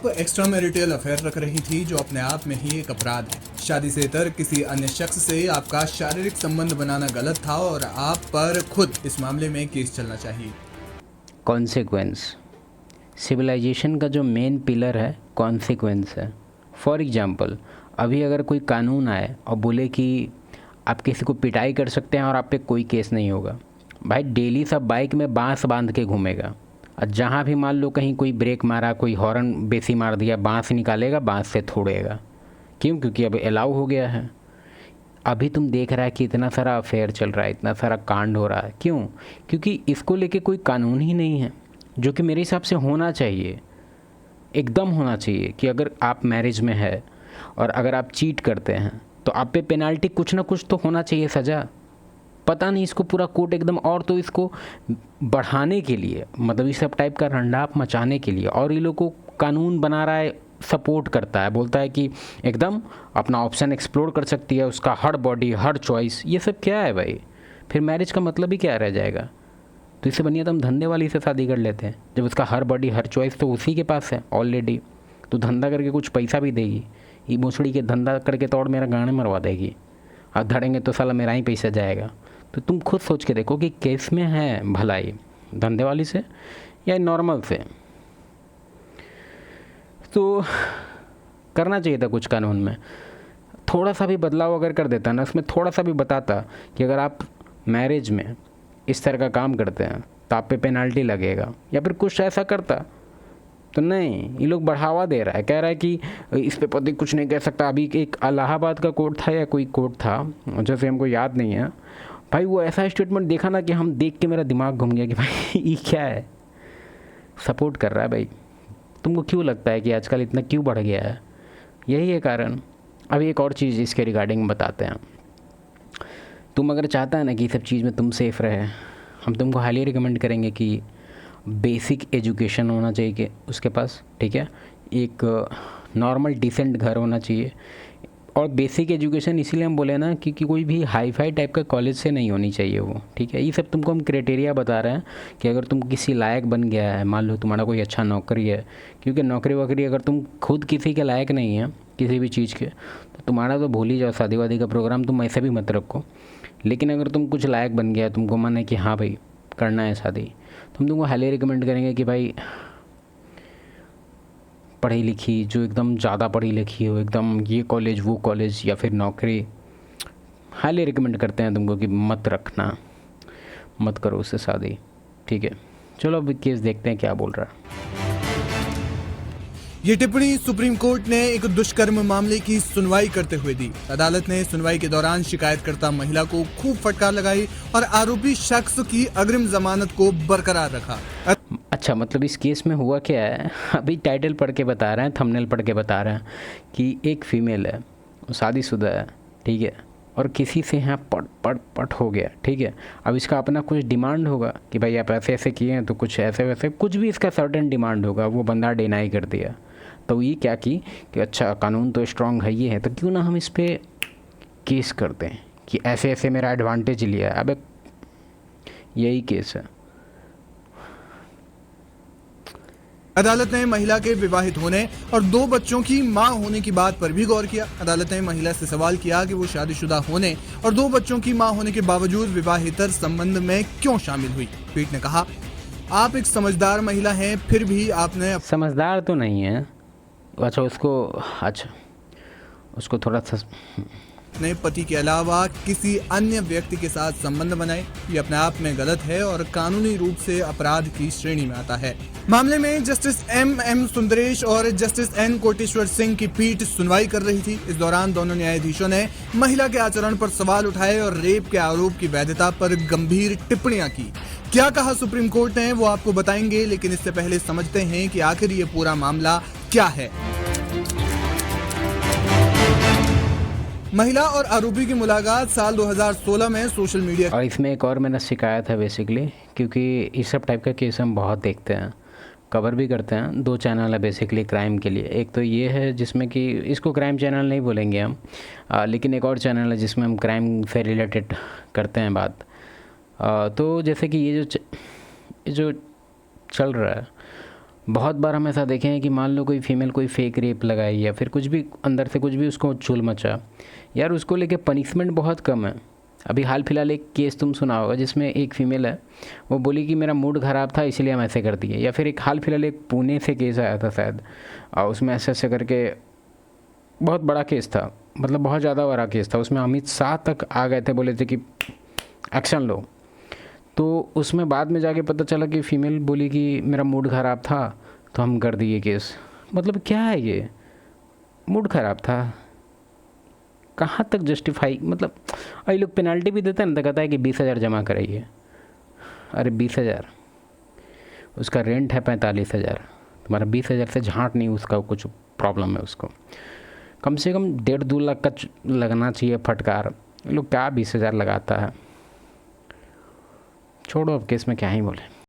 आप extra marital affair रख रही थी जो अपने आप में ही एक अपराध है। शादी से इतर किसी अन्य शख्स से आपका शारीरिक संबंध बनाना गलत था और आप पर खुद इस मामले में केस चलना चाहिए। कॉन्सिक्वेंस सिविलाइजेशन का जो मेन पिलर है कॉन्सिक्वेंस है। फॉर एग्जांपल अभी अगर कोई कानून आए और बोले कि आप किसी को पिटाई कर सकते हैं और आप पे कोई केस नहीं होगा, भाई डेली सब बाइक में बांस बांध के घूमेगा और जहाँ भी मान लो कहीं कोई ब्रेक मारा, कोई हॉर्न बेसी मार दिया, बांस निकालेगा, बांस से थोड़ेगा। क्यों? क्योंकि अब अलाउ हो गया है। अभी तुम देख रहा है कि इतना सारा अफेयर चल रहा है, इतना सारा कांड हो रहा है। क्यों? क्योंकि इसको लेके कोई कानून ही नहीं है, जो कि मेरे हिसाब से होना चाहिए, एकदम होना चाहिए कि अगर आप मैरिज में है और अगर आप चीट करते हैं तो आप पे पेनाल्टी कुछ ना कुछ तो होना चाहिए, सज़ा। पता नहीं इसको पूरा कोर्ट एकदम, और तो इसको बढ़ाने के लिए, मतलब इस सब टाइप का रंडाप मचाने के लिए, और ये लोग को कानून बना रहा है, सपोर्ट करता है, बोलता है कि एकदम अपना ऑप्शन एक्सप्लोर कर सकती है, उसका हर बॉडी हर चॉइस। ये सब क्या है भाई? फिर मैरिज का मतलब ही क्या रह जाएगा? तो इससे बढ़िया तो हम धंधे वाली से शादी कर लेते हैं, जब उसका हर बॉडी हर चॉइस तो उसी के पास है ऑलरेडी। तो धंधा करके कुछ पैसा भी देगी, ये भोसड़ी के धंधा करके तो और मेरा गाने मरवा देगी, और धड़ेंगे तो साला मेरा ही पैसा जाएगा। तो तुम खुद सोच के देखो कि केस में है भलाई धंधे वाली से या नॉर्मल से। तो करना चाहिए था कुछ कानून में, थोड़ा सा भी बदलाव अगर कर देता ना, उसमें थोड़ा सा भी बताता कि अगर आप मैरिज में इस तरह का काम करते हैं तो आप पे पेनाल्टी लगेगा, या फिर कुछ ऐसा करता। तो नहीं, ये लोग बढ़ावा दे रहा है, कह रहा है कि इस पे पति कुछ नहीं कह सकता। अभी एक इलाहाबाद का कोर्ट था या कोई कोर्ट था, जैसे हमको याद नहीं है भाई, वो ऐसा स्टेटमेंट देखा ना कि हम देख के मेरा दिमाग घूम गया कि भाई ये क्या है, सपोर्ट कर रहा है भाई। तुमको क्यों लगता है कि आजकल इतना क्यों बढ़ गया है? यही है कारण। अभी एक और चीज़ इसके रिगार्डिंग बताते हैं। तुम अगर चाहता है ना कि सब चीज़ में तुम सेफ़ रहे, हम तुमको हाईली रिकमेंड करेंगे कि बेसिक एजुकेशन होना चाहिए कि उसके पास, ठीक है, एक नॉर्मल डिसेंट घर होना चाहिए। और बेसिक एजुकेशन इसीलिए हम बोले ना क्योंकि कोई भी हाई फाई टाइप का कॉलेज से नहीं होनी चाहिए वो, ठीक है। ये सब तुमको हम क्राइटेरिया बता रहे हैं कि अगर तुम किसी लायक बन गया है, मान लो तुम्हारा कोई अच्छा नौकरी है, क्योंकि नौकरी वोकरी अगर तुम खुद किसी के लायक नहीं है किसी भी चीज़ के, तो तुम्हारा तो भूल ही जाओ, शादी वादी का प्रोग्राम तुम ऐसे भी मत रखो। लेकिन अगर तुम कुछ लायक बन गया, तुमको मन है कि हाँ भाई करना है शादी, तो हम तुमको हाईली रिकमेंड करेंगे कि भाई पढ़ी लिखी, जो एकदम ज़्यादा पढ़ी लिखी हो, एकदम ये कॉलेज वो कॉलेज, या फिर नौकरी, हाईली रिकमेंड करते हैं तुमको कि मत रखना, मत करो उससे शादी, ठीक है। चलो अब केस देखते हैं क्या बोल रहा है। ये टिप्पणी सुप्रीम कोर्ट ने एक दुष्कर्म मामले की सुनवाई करते हुए दी। अदालत ने सुनवाई के दौरान शिकायतकर्ता महिला को खूब फटकार लगाई और आरोपी शख्स की अग्रिम जमानत को बरकरार रखा। अच्छा, मतलब इस केस में हुआ क्या है, अभी टाइटल पढ़ के बता रहे हैं, थंबनेल पढ़ के बता रहे हैं कि एक फीमेल है, शादीशुदा है, ठीक है, और किसी से यहाँ पट हो गया, ठीक है। अब इसका अपना कुछ डिमांड होगा कि भाई आप ऐसे ऐसे किए हैं, तो कुछ ऐसे वैसे कुछ भी इसका सर्टेन डिमांड होगा, वो बंदा डिनाई कर दिया। तो ये क्या कि अच्छा कानून तो स्ट्रांग है, ये है, तो क्यों ना हम इस पर केस करते हैं कि ऐसे ऐसे मेरा एडवांटेज लिया है। अब यही केस है। अदालत ने महिला के विवाहित होने और 2 बच्चों की मां होने की बात पर भी गौर किया। अदालत ने महिला से सवाल किया कि वो शादीशुदा होने और 2 बच्चों की मां होने के बावजूद विवाहेतर संबंध में क्यों शामिल हुई। पीठ ने कहा, आप एक समझदार महिला हैं, फिर भी आपने समझदार तो नहीं है। अच्छा उसको थोड़ा सा अपने पति के अलावा किसी अन्य व्यक्ति के साथ संबंध बनाए, ये अपने आप में गलत है और कानूनी रूप से अपराध की श्रेणी में आता है। मामले में जस्टिस M सुंदरेश और जस्टिस N कोटेश्वर सिंह की पीठ सुनवाई कर रही थी। इस दौरान दोनों न्यायाधीशों ने महिला के आचरण पर सवाल उठाए और रेप के आरोप की वैधता पर गंभीर टिप्पणियां की। क्या कहा सुप्रीम कोर्ट ने वो आपको बताएंगे, लेकिन इससे पहले समझते हैं कि आखिर ये पूरा मामला क्या है। महिला और आरोपी की मुलाकात साल 2016 में सोशल मीडिया। और इसमें एक और मेरा शिकायत है बेसिकली, क्योंकि इस सब टाइप का केस हम बहुत देखते हैं, कवर भी करते हैं। 2 चैनल है बेसिकली क्राइम के लिए। एक तो ये है जिसमें कि इसको क्राइम चैनल नहीं बोलेंगे हम, लेकिन एक और चैनल है जिसमें हम क्राइम से रिलेटेड करते हैं बात। तो जैसे कि ये जो चल रहा है, बहुत बार हम ऐसा देखे हैं कि मान लो कोई फीमेल कोई फेक रेप लगाई या फिर कुछ भी अंदर से कुछ भी उसको चुल मचा, यार उसको लेके पनिशमेंट बहुत कम है। अभी हाल फिलहाल एक केस तुम सुना होगा जिसमें एक फ़ीमेल है, वो बोली कि मेरा मूड ख़राब था इसलिए हम ऐसे कर दिए। या फिर एक हाल फिलहाल एक पुणे से केस आया था शायद, और उसमें ऐसे ऐसे करके बहुत बड़ा केस था, मतलब बहुत ज़्यादा बड़ा केस था। उसमें अमित शाह तक आ गए थे, बोले थे कि एक्शन लो। तो उसमें बाद में जाके पता चला कि फ़ीमेल बोली कि मेरा मूड ख़राब था तो हम कर दिए केस। मतलब क्या है ये, मूड ख़राब था, कहाँ तक जस्टिफाई? मतलब ये लोग पेनल्टी भी देते हैं ना, तो कहता है कि 20,000 जमा कराइए। अरे 20,000, उसका रेंट है 45,000, तुम्हारा 20,000 से झांट नहीं, उसका कुछ प्रॉब्लम है उसको। कम से कम 1.5-2 लाख का लगना चाहिए फटकार। ये लोग क्या 20,000 लगाता है। छोड़ो अब केस में क्या ही बोले।